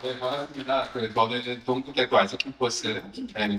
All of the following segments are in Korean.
네, 반갑습니다. 저는 동국대학교 아이스 캠퍼스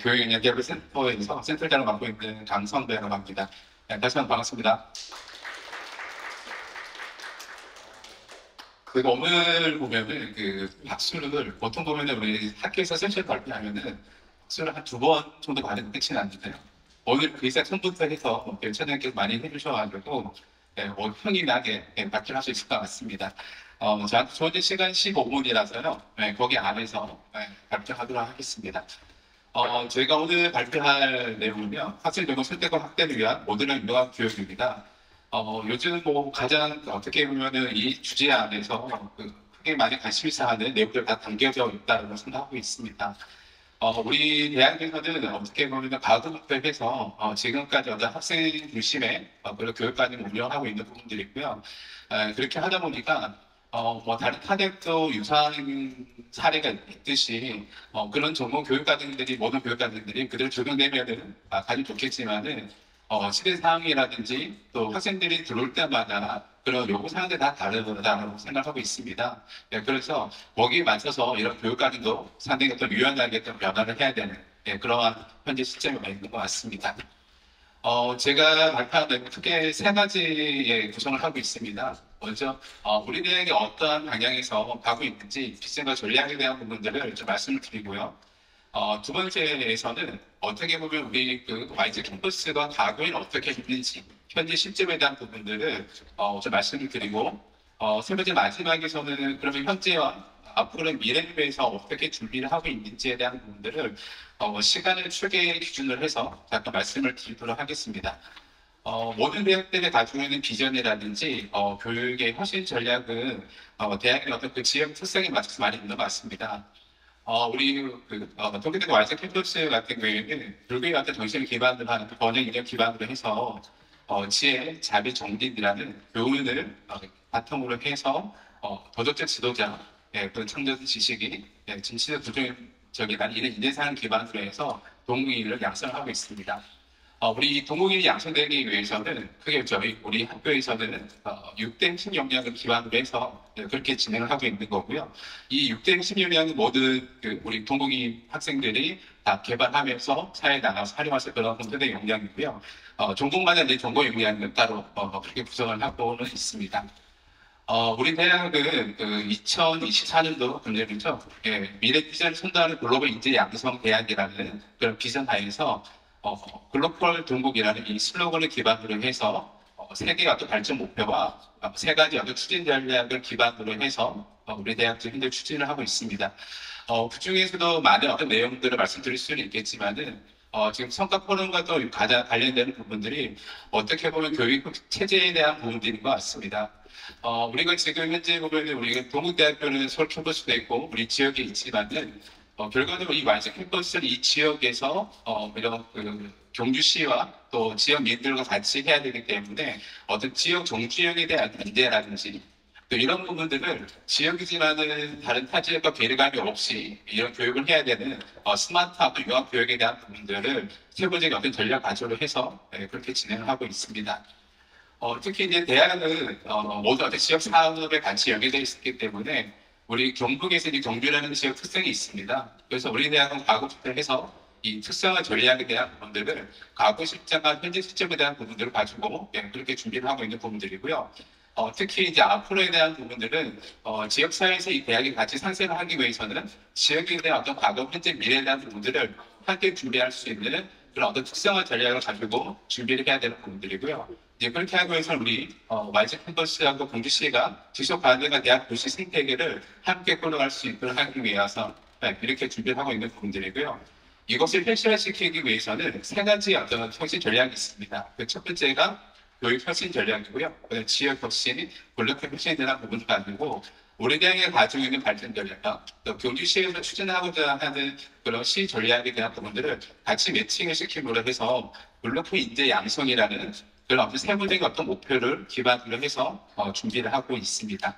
교육영역개발센터에서 센터장을 맡고 있는 강성배라고 합니다. 다시 한번 반갑습니다. 오늘 보면은 박수를 보통 보면은 우리 학교에서 센션 발표하면은 박수를 한 두 번 정도 받는 끝이 나는데요. 오늘 의사 처음부터 해서 차장님께서 많이 해주셔가지고 평이 나게 발표를 할 수 있을 것 같습니다. 저한테 주어진 시간 15분이라서요. 거기 안에서 발표하도록 하겠습니다. 저희가 오늘 발표할 내용은요, 학생 정보 선택과 확대를 위한 모듈형 유학 교육입니다. 요즘 가장 어떻게 보면은 이 주제 안에서 크게 많이 관심 있어 하는 내용들 다 담겨져 있다고 생각하고 있습니다. 우리 대학에서는 어떻게 보면 과거부터 해서 지금까지 어떤 학생 중심의 그런 교육과정을 운영하고 있는 부분들이 있고요. 그렇게 하다 보니까 다른 타대도 유사한 사례가 있듯이 그런 전문 교육과정들이 모든 교육과정들이 그대로 적용되면은 가장 좋겠지만은 시대 상황이라든지 또 학생들이 들어올 때마다 그런 요구 사항들이 다 다르다고 생각하고 있습니다. 그래서 거기에 맞춰서 이런 교육과정도 상당히 어떤 유연하게 좀 변화를 해야 되는 그러한 현재 시점이 있는 것 같습니다. 제가 발표한 내용 크게 세 가지의 구성을 하고 있습니다. 먼저 우리 대학이 어떠한 방향에서 가고 있는지 비전과 전략에 대한 부분들을 좀 말씀을 드리고요. 두 번째에서는 어떻게 보면 우리 YG 캠퍼스가 과거에는 어떻게 했는지 현재 시점에 대한 부분들을 좀 말씀을 드리고 세 번째 마지막에서는 그러면 현재와 앞으로의 미래를 위해서 어떻게 준비를 하고 있는지에 대한 부분들을 시간을 추계 기준으로 해서 잠깐 말씀을 드리도록 하겠습니다. 모든 대학들이 가지고 있는 비전이라든지 교육의 혁신 전략은 대학의 어떤 지역 특성에 맞춰서 많이 있는 것 같습니다. 우리 동계대학교 YG 캠퍼스 같은 경우에는 불교의 어떤 정신을 기반으로 하는 번역 이념 기반으로 해서 지혜, 자비, 정진이라는 교훈을 바탕으로 해서 도덕적 지도자, 그런 창조적 지식이 진실의 부정적인 이런 인재상을 기반으로 해서 동의를 양성하고 있습니다. 우리 동국인이 양성되기 위해서는 크게 우리 학교에서는 6대 핵심 역량을 기반으로 해서 그렇게 진행을 하고 있는 거고요. 이 6대 핵심 역량은 모든 우리 동국인 학생들이 다 개발하면서 사회에 나가서 활용할 수 있는 그런 공통된 역량이고요. 전공마다 이제 전공 역량은 따로 그렇게 구성을 하고는 있습니다. 우리 대학은 2024년도 금년이죠. 미래 비전을 선도하는 글로벌 인재 양성 대학이라는 그런 비전 하에서 글로벌 동국이라는 이 슬로건을 기반으로 해서 세계 어떤 발전 목표와 세 가지 어떤 추진 전략을 기반으로 해서 우리 대학도 현재 추진을 하고 있습니다. 그 중에서도 많은 어떤 내용들을 말씀드릴 수는 있겠지만은 지금 성과 포럼과 또 가장 관련되는 부분들이 어떻게 보면 교육 체제에 대한 부분들인 것 같습니다. 우리가 지금 현재 보면 우리가 동국대학교는 서울 캠퍼스도 있고 우리 지역에 있지만은 결과적으로 이 YG 캠퍼스는 이 지역에서 이런 경주시와 또 지역민들과 같이 해야 되기 때문에 어떤 지역 정주행에 대한 문제라든지 또 이런 부분들을 지역이지만은 다른 타 지역과 괴리감이 없이 이런 교육을 해야 되는 스마트하고 융합 교육에 대한 부분들을 세부적인 어떤 전략 가지로 해서 그렇게 진행을 하고 있습니다. 특히 이제 대학은 모든 어떤 지역 사업에 같이 연계되어 있기 때문에 우리 경북에서 이제 경주라는 지역 특성이 있습니다. 그래서 우리 대학은 과거부터 해서 이 특성화 전략에 대한 부분들을 과거 실정과 현재 시점에 대한 부분들을 가지고 그렇게 준비를 하고 있는 부분들이고요. 특히 이제 앞으로에 대한 부분들은 지역사회에서 이 대학이 같이 상생을 하기 위해서는 지역에 대한 어떤 과거, 현재, 미래에 대한 부분들을 함께 준비할 수 있는 그런 어떤 특성화 전략을 가지고 준비를 해야 되는 부분들이고요. 이제 그렇게 하기 위해서 우리 YG 캠퍼스하고 공주시가 지속 가능한 대학 도시 생태계를 함께 끌어갈 수 있도록 하기 위해서 이렇게 준비를 하고 있는 부분들이고요. 이것을 현실화시키기 위해서는 세 가지 어떤 혁신 전략이 있습니다. 그 첫 번째가 교육 혁신 전략이고요. 지역 혁신, 권력 혁신에 대한 부분을 가지고 우리 대학의 가지고 있는 발전 전략, 또 경주시에서 추진하고자 하는 그런 시 전략에 대한 부분들을 같이 매칭을 시킴으로 해서 블록 인재 양성이라는 그런 어떤 세부적인 어떤 목표를 기반으로 해서 준비를 하고 있습니다.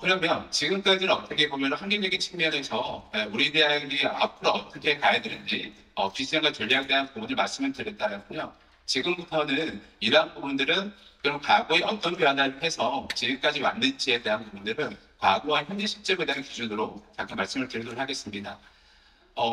그러면 지금까지는 어떻게 보면 환경적인 측면에서 우리 대학이 앞으로 어떻게 가야 되는지 비전과 전략에 대한 부분을 말씀을 드렸다면요. 지금부터는 이러한 부분들은 그럼 과거에 어떤 변화를 해서 지금까지 왔는지에 대한 부분들은 과거와 현재 시점에 대한 기준으로 잠깐 말씀을 드리도록 하겠습니다.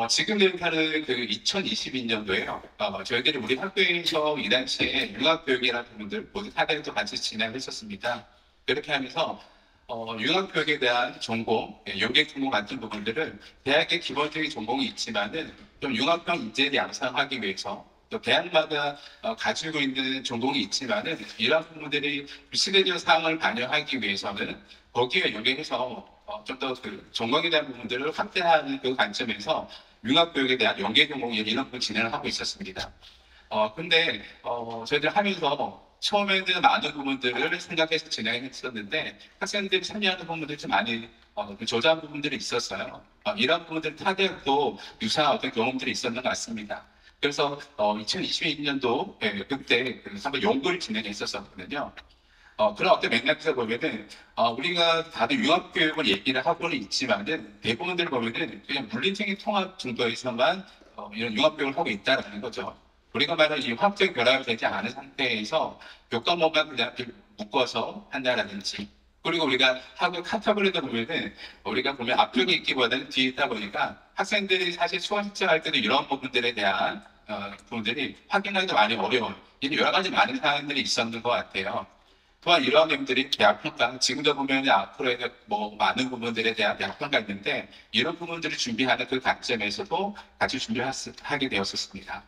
지금 데이터는 그 2022년도에요. 저희들이 우리 학교에서 이 당시에 융합교육이라는 부분들 모두 사대도 같이 진행을 했었습니다. 그렇게 하면서 융합교육에 대한 전공, 연계 전공 같은 부분들을 대학의 기본적인 전공이 있지만은 좀 융합형 인재를 양성하기 위해서 또 대학마다 가지고 있는 전공이 있지만은 이러한 부분들이 시대적 상황을 반영하기 위해서는 거기에 연계해서 좀 더 그 전공에 대한 부분들을 확대하는 그 관점에서 융합교육에 대한 연계 전공 이런 걸 진행을 하고 있었습니다. 근데 저희들 하면서 처음에는 많은 부분들을 생각해서 진행했었는데 학생들이 참여하는 부분들이 좀 많이 저조한 부분들이 있었어요. 이런 부분들 타대도 유사한 어떤 경험들이 있었는 것 같습니다. 그래서 2022년도 그때 한번 연구를 진행했었거든요. 그런 어떤 맥락에서 보면은 우리가 다들 융합교육을 얘기를 하고는 있지만은 대부분들 보면은 그냥 물리적인 통합 정도에서만 이런 융합교육을 하고 있다는 거죠. 우리가 말하는 이 화학적 결합이 되지 않은 상태에서 교과목만 그냥 묶어서 한다라든지 그리고 우리가 학교 카타고리도 보면은 우리가 보면 앞쪽에 있기보다는 뒤에 있다 보니까 학생들이 사실 수강 신청할 때도 이런 부분들에 대한 부분들이 확인하기도 많이 어려워요. 이런 여러 가지 많은 사항들이 있었는 것 같아요. 또한 이러한 내용들이 대학평가, 지금도 보면 앞으로의 뭐 많은 부분들에 대한 대학평가 있는데 이런 부분들을 준비하는 그 관점에서도 같이 준비하게 되었었습니다.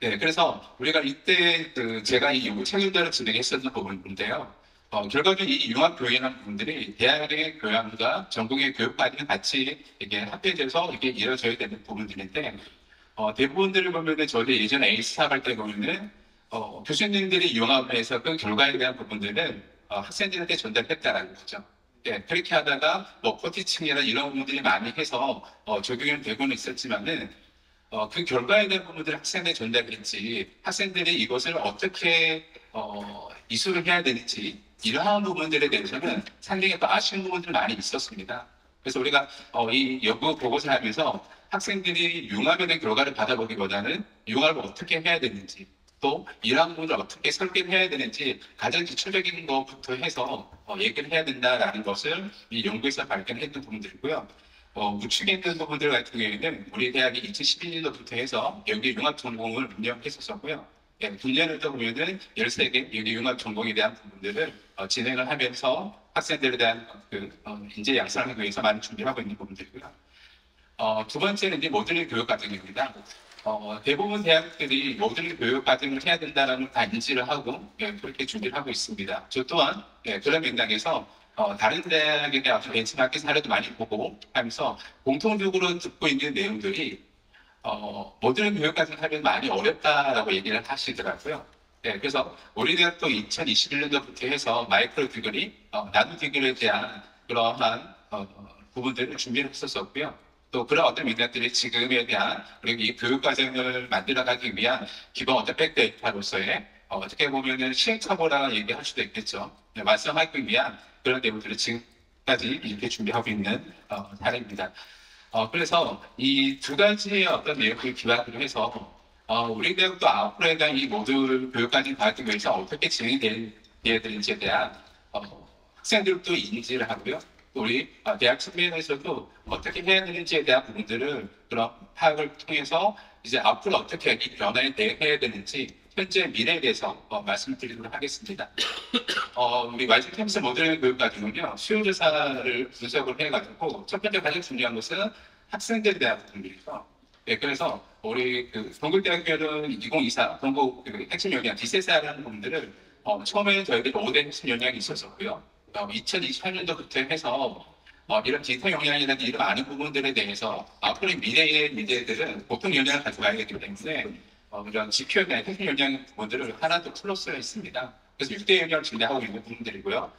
네, 그래서 우리가 이때 제가 이 연구 책임자를 진행했었던 부분인데요. 결과적으로 이 융합교육이라는 부분들이 대학의 교양과 전공의 교육과정이 같이 이게 합해져서 이게 이루어져야 되는 부분들인데 대부분들을 보면은 저희 예전에 에이스탑 할 때 보면은 교수님들이 융합해서 그 결과에 대한 부분들은 학생들한테 전달했다라는 거죠. 예, 그렇게 하다가 뭐 코티칭이나 이런 부분들이 많이 해서 적용이 되고는 있었지만은 그 결과에 대한 부분들을 학생들에 전달했지 학생들이 이것을 어떻게 이수를 해야 되는지 이러한 부분들에 대해서는 상당히 또 아쉬운 부분들이 많이 있었습니다. 그래서 우리가 이 연구 보고서를 하면서 학생들이 융합에 대한 결과를 받아보기보다는 융합을 어떻게 해야 되는지 또 이러한 부분을 어떻게 설계를 해야 되는지 가장 기초적인 것부터 해서 얘기를 해야 된다라는 것을 이 연구에서 발견했던 부분들이고요. 우측에 있는 부분들 같은 경우에는 우리 대학이 2011년도부터 해서 여기 융합 전공을 운영했었고요. 예, 분야를 또 보면은 13개 여기 융합 전공에 대한 부분들을 진행을 하면서 학생들에 대한 인재 양성하기 위해서 많이 준비를 하고 있는 부분들이고요. 두 번째는 이제 모듈 교육 과정입니다. 대부분 대학들이 모듈 교육 과정을 해야 된다는 걸 다 인지를 하고 예, 그렇게 준비를 하고 있습니다. 저 또한 예, 그런 맥락에서 다른 대학에 대한 벤치마킹 사례도 많이 보고 하면서 공통적으로 듣고 있는 내용들이 모듈 교육 과정을 하면 많이 어렵다라고 얘기를 하시더라고요. 예, 그래서 우리 대학도 2021년도부터 해서 마이크로 디그리, 나노 디그리에 대한 그러한 부분들을 준비를 했었었고요. 또 그런 어떤 맥락들이 지금에 대한 그리고 이 교육 과정을 만들어가기 위한 기본 어떤 백데이터로서의 어떻게 보면은 시행착오라 얘기할 수도 있겠죠. 네, 말씀하기 위한 그런 내용들을 지금까지 이렇게 준비하고 있는 사례입니다. 그래서 이 두 가지의 어떤 내용을 기반으로 해서 우리 대학도 앞으로에 대한 이 모듈 교육까지 가기 위해서 어떻게 진행돼야 되는지에 대한 학생들도 인지를 하고요. 우리 대학 측면에서도 어떻게 해야 되는지에 대한 부분들을 그런 파악을 통해서 이제 앞으로 어떻게 이 변화에 대해야 되는지 현재 미래에 대해서 말씀드리도록 하겠습니다. 우리 YG 캠퍼스 모듈 교육 과정은요 수요조사를 분석을 해가지고 첫 번째 가장 중요한 것은 학생들에 대한 부분들이죠. 네, 그래서 우리 동국대학교는 2024 동국 핵심 역량 DCSR이라는 부분들을 처음에는 저희들이 5대 핵심 역량이 있었었고요. 2028년도부터 해서 이런 디지털 역량이라는 이런 많은 부분들에 대해서 앞으로의 미래의 문제들은 보통 역량을 가지고 가야 되기 때문에 이런 GPO에 대한 핵심 역량 부분들을 하나 더 플러스가 있습니다. 그래서 6대 역량을 진행하고 있는 부분들이고요.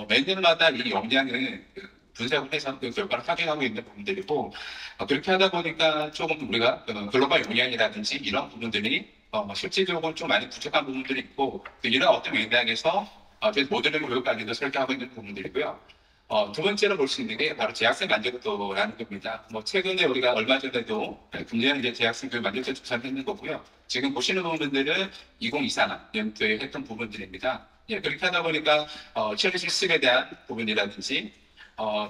매년마다 이 역량을 분석을 해서 그 결과를 확인하고 있는 부분들이고 그렇게 하다 보니까 조금 우리가 글로벌 역량이라든지 이런 부분들이 실질적으로 좀 많이 부족한 부분들이 있고 이런 어떤 맥락에서 저희 모듈 교육까지도 설계하고 있는 부분들이고요. 두 번째로 볼 수 있는 게 바로 재학생 만족도라는 겁니다. 최근에 우리가 얼마 전에도 금년 이제 재학생 교육 만족도 조사를 했는 거고요. 지금 보시는 부분들은 2024년도에 했던 부분들입니다. 예, 그렇게 하다 보니까 취업 실습에 대한 부분이라든지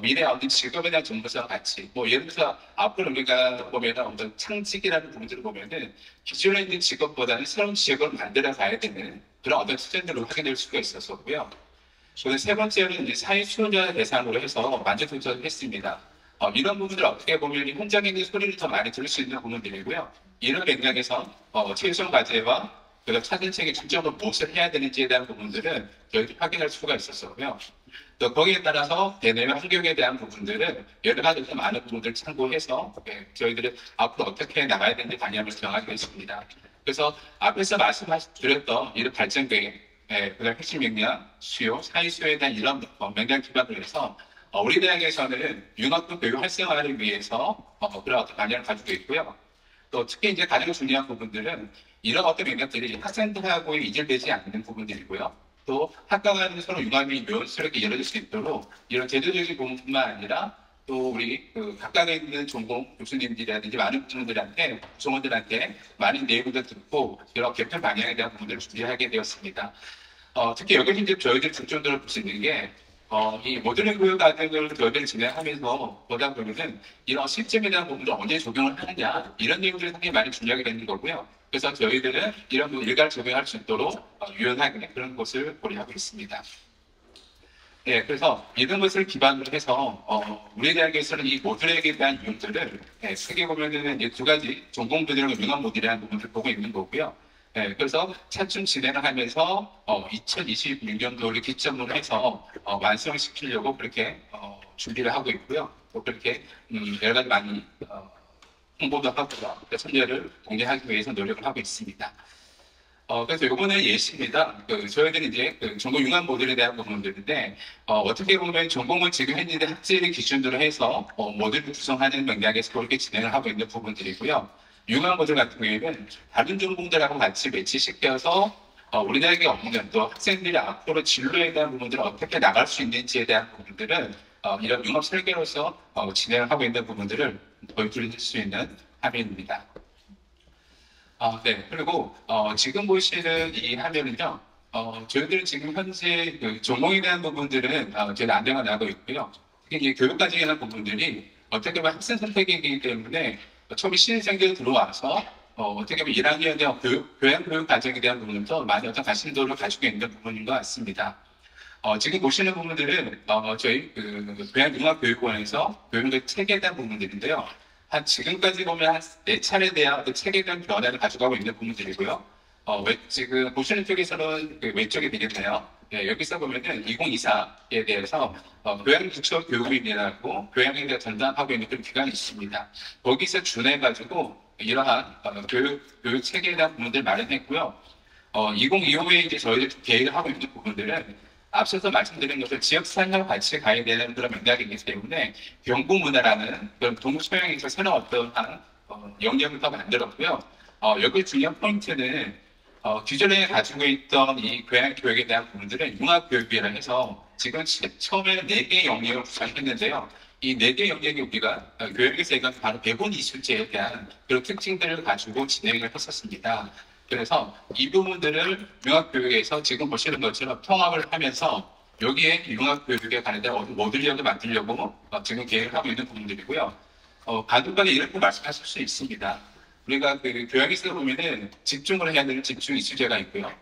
미래 어떤 직업에 대한 정보성 같이 예를 들어서 앞으로 우리가 보면 어떤 창직이라는 부분들을 보면은 기존에 있는 직업보다는 새로운 직업을 만들어 가야 되는 그런 어떤 트렌드를 확인할 수가 있었었고요. 그리고 세 번째는 이제 사회 수요자 대상으로 해서 만족 조사를 했습니다. 이런 부분들 어떻게 보면 현장에 소리를 더 많이 들을 수 있는 부분들이고요. 이런 맥락에서 최우선 과제와 그리고 차근책의 중점을 무엇을 해야 되는지에 대한 부분들은 저희들이 확인할 수가 있었고요. 또 거기에 따라서 대내외 환경에 대한 부분들은 여러 가지 더 많은 부분들을 참고해서 저희들은 앞으로 어떻게 나가야 되는지 방향을 정하게 됐습니다. 그래서 앞에서 말씀드렸던 이런 발전 계획, 그다음 핵심 역량, 수요, 사회 수요에 대한 이런 맥락 기반으로 해서 우리 대학에서는 융합도 교육 활성화를 위해서 그런 어떤 방향을 가지고 있고요. 또 특히 이제 가장 중요한 부분들은 이런 어떤 맥락들이 학생들하고 이질되지 않는 부분들이고요. 또 학과 간에 서로 융합이 명확하게 이루어질 수 있도록 이런 제도적인 부분뿐만 아니라 또 우리 각각에 있는 전공 교수님들이라든지 많은 분들한테 구성원들한테 많은 내용들 듣고 여러 개편 방향에 대한 부분들을 준비하게 되었습니다. 특히 여기 이제 저희들 중점적으로 볼 수 있는 게 이 모듈링 교육 과정을 저희들이 진행하면서 보다 보면은 이런 시스템에 대한 부분을 언제 적용을 하느냐 이런 내용들이 상당히 많이 중요하게 되는 거고요. 그래서 저희들은 이런 부분 일괄 적용할 수 있도록 유연하게 그런 것을 고려하고 있습니다. 네, 그래서 이런 것을 기반으로 해서 우리 대학에서는 이 모듈에 대한 이용들을 크게 보면은 이제 두 가지 전공부들과 융합 모듈이라는 부분을 보고 있는 거고요. 네, 그래서 차츰 진행을 하면서 2026년도를 기점으로 해서 완성시키려고 그렇게 준비를 하고 있고요. 또 그렇게 여러 가지 많이 홍보도 하고요. 참여를 공개하기 위해서 노력을 하고 있습니다. 그래서 요거는 예시입니다. 저희들이 이제 전공 융합 모듈에 대한 부분들인데, 어떻게 보면 전공을 지금 했는데 학제를 기준으로 해서 모듈을 구성하는 맥락에서 그렇게 진행을 하고 있는 부분들이고요. 융합 모듈 같은 경우에는 다른 전공들하고 같이 매치시켜서 우리 대학에 없는 또 학생들이 앞으로 진로에 대한 부분들을 어떻게 나갈 수 있는지에 대한 부분들은 이런 융합 설계로서 진행을 하고 있는 부분들을 보여드릴 수 있는 화면입니다. 네. 그리고 지금 보시는 이 화면은요. 저희들은 지금 현재 전공에 대한 부분들은 저희가 안정화 나가고 있고요. 특히 이제 교육 과정에 대한 부분들이 어떻게 보면 학생 선택이기 때문에 처음에 신입생들이 들어와서 어떻게 보면 1학년에 대한 교양 과정에 대한 부분도 많이 어떤 관심도를 가지고 있는 부분인 것 같습니다. 지금 보시는 부분들은 저희 교양융합교육원에서 교육의 체계에 대한 부분들인데요. 지금까지 보면 한 4차례 대한 체계적 변화를 가져가고 있는 부분들이고요. 지금 보시는 쪽에서는 왼쪽에 되겠네요. 네, 여기서 보면은 2024에 대해서 교양기초 교육위원회라고 교양에 대해 전담하고 있는 그런 기관이 있습니다. 거기서 준해가지고 이러한 교육 체계에 대한 부분들을 마련했고요. 2025에 이제 저희들 계획을 하고 있는 부분들은 앞서서 말씀드린 것을 지역사회와 같이 가야 되는 그런 맥락이기 때문에 경부문화라는 그런 동서양에서 새로운 어떠한 영역을 더 만들었고요. 여기 중요한 포인트는 기존에 가지고 있던 이 교양교육에 대한 부분들은 융합교육이라 해서 지금 처음에는 4개의 영역을 구성했는데요. 이 4개 영역이 우리가 교육에서 얘기하는 바로 배분 이수제에 대한 그런 특징들을 가지고 진행을 했었습니다. 그래서 이 부분들을 융합교육에서 지금 보시는 것처럼 통합을 하면서 여기에 융합교육에 관련된 모듈형을 만들려고 지금 계획을 하고 있는 부분들이고요. 간단하게 이렇게 말씀하실 수 있습니다. 우리가 교양에서 보면은 집중을 해야 되는 집중 이수제가 있고요.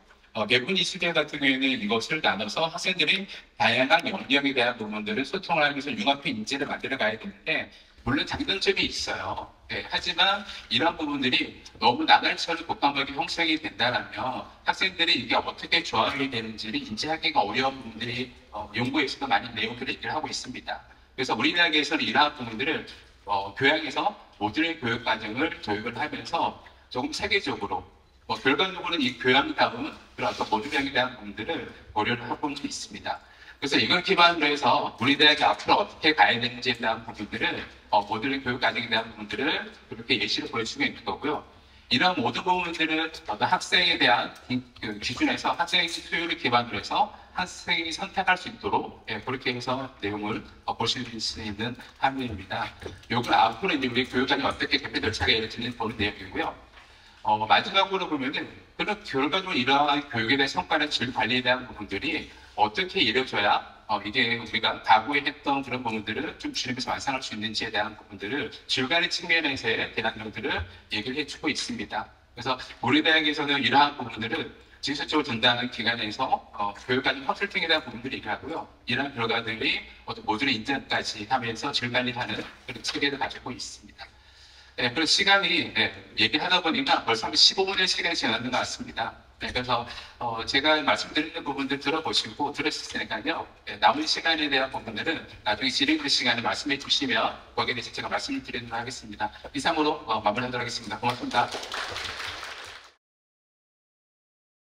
배분 이수제 같은 경우에는 이것을 나눠서 학생들이 다양한 역량에 대한 부분들을 소통을 하면서 융합의 인재를 만들어 가야 되는데 물론 장단점이 있어요. 네, 하지만 이런 부분들이 너무 나날처럼 복합하게 형성이 된다면 학생들이 이게 어떻게 조합이 되는지를 인지하기가 어려운 부분들이 연구에서도 많은 내용들을 얘기를 하고 있습니다. 그래서 우리 대학에서는 이러한 부분들을 교양에서 모듈링 교육 과정을 교육을 하면서 조금 세계적으로 결과적으로는 이 교양다운 그런 어떤 모듈링에 대한 부분들을 고려를 하고 있습니다. 그래서 이걸 기반으로 해서 우리 대학이 앞으로 어떻게 가야 되는지에 대한 부분들을 모듈링 교육 과정에 대한 부분들을 그렇게 예시를 보여주고 있는 거고요. 이런 모든 부분들은 어떤 학생에 대한 그 기준에서 학생의 수요를 기반으로 해서 학생이 선택할 수 있도록 그렇게 해서 내용을 보실 수 있는 함의입니다. 이걸 앞으로 이제 우리 교육장이 어떻게 개편될지가 이루어지는 보는 내용이고요. 마지막으로 보면은 그런 결과적으로 이러한 교육에 대한 성과나 질 관리에 대한 부분들이 어떻게 이루어져야 이게 우리가 과거에 했던 그런 부분들을 좀 줄이면서 완성할 수 있는지에 대한 부분들을 질관의 측면에서의 대한 것들을 얘기를 해주고 있습니다. 그래서 우리 대학에서는 이러한 부분들을 지속적으로 전담하는 기관에서 교육과정 컨설팅에 대한 부분들을 얘기하고요. 이러한 결과들이 어떤 모듈 인증까지 하면서 질관리하는 그런 체계를 가지고 있습니다. 네, 그런 시간이 얘기하다 보니까 벌써 한 15분의 시간이 지났는 것 같습니다. 네, 그래서 제가 말씀드리는 부분들 들어보시고 들으셨으니까요. 남은 시간에 대한 부분들은 나중에 질의응답 시간에 말씀해 주시면 거기에 대해서 제가 말씀을 드리도록 하겠습니다. 이상으로 마무리하도록 하겠습니다. 고맙습니다.